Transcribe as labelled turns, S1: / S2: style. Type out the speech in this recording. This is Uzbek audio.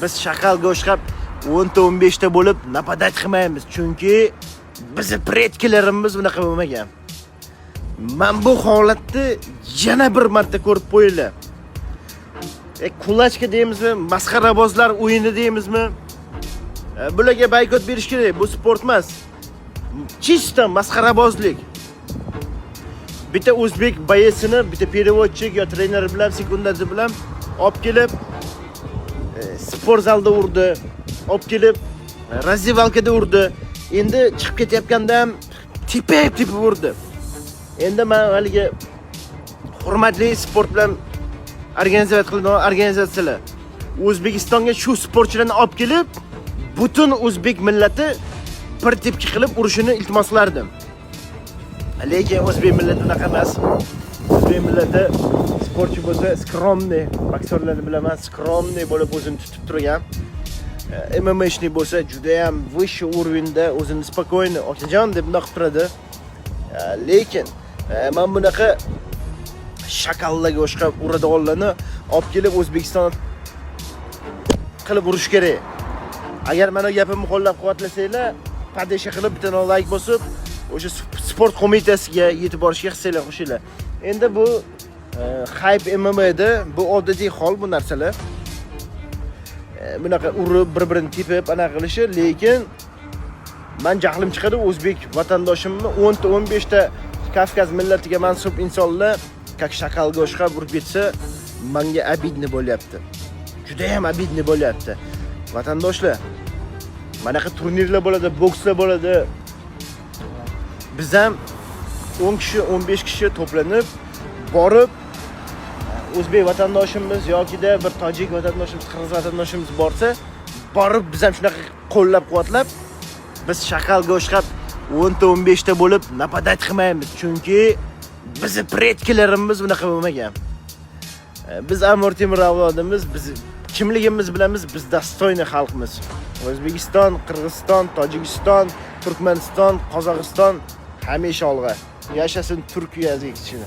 S1: Biz shaqalga o'xshab 10-15 ta bo'lib napadat qilmaymiz, chunki bizning predkilarimiz bunaqa bo'lmagan. Men bu holatni yana bir marta ko'rib qo'yinglar. Kulachka deymizmi, masxarabozlar o'yini deymizmi? Bularga boykot berish kerak. Bu sport emas. Chista masxarabozlik. Bitta o'zbek bayesini, bitta переводчик yo trener bilan, sekundachi bilan olib kelib sport zalda urdi, olib kelib razyevalkada urdi. Endi chiqib ketayotganda ham tepib urdi. Endi men haligi hurmatli sport bilan organizatsiya qilingan organizatsiyalar O'zbekistonga shu sportchilarni olib kelib, butun o'zbek millati bir tepki qilib urishini iltimos qilardim. Lekin o'zbek millati unaqa emas. O'zbek millati sportchi bo'lsa skromniy, boksyorlarni bilaman, skromniy bo'lib o'zini tutib turgan. MMA'chnik bo'lsa juda ham выше уровеньda o'zini spokойniy, okajon deb bunday qilib turadi. Lekin men bunaqa shaqallaga o'xshab uradiganlarni olib kelib O'zbekiston qilib urish kerak. Agar meni gapimni qo'llab-quvvatlasanglar, padesha qilib bitta like bosib, o'sha sport qo'mitasiga yetib borishga hissanglar qo'shinglar. Endi bu hype MMA'da bu odatiy hol bu narsalar. Bunaqa urib bir-birini tepib anaqa qilishi, lekin men jahlim chiqadi o'zbek vatandoshimni 10 ta 15 ta Kavkaz millatiga mansub insonlar как shaqalga o'xshab urib ketsa, menga abidni bo'lyapti. Juda ham abidni bo'lyapti. Vatandoshlar, manaqa turnirlar bo'ladi, bokslar bo'ladi. Biz ham 10 kishi, 15 kishi to'planib borib o'zbek vatandoshimiz yokida bir tojik vatandoshimiz, qirg'iz vatandoshimiz borsa, borib biz ham shunaqa qo'llab-quvvatlab, biz shaqalga o'xshab 10 ta 15 ta bo'lib napadat qilmaymiz, chunki bizning predkilarimiz bunaqa bo'lmagan. Biz Amir Temur avlodimiz, biz kimligimiz bilamiz, biz dostoyniy xalqmiz. O'zbekiston, Qirg'iziston, Tojikiston, Turkmaniston, Qozog'iston hamisha olg'a. Yashasin Turkiya azizlari.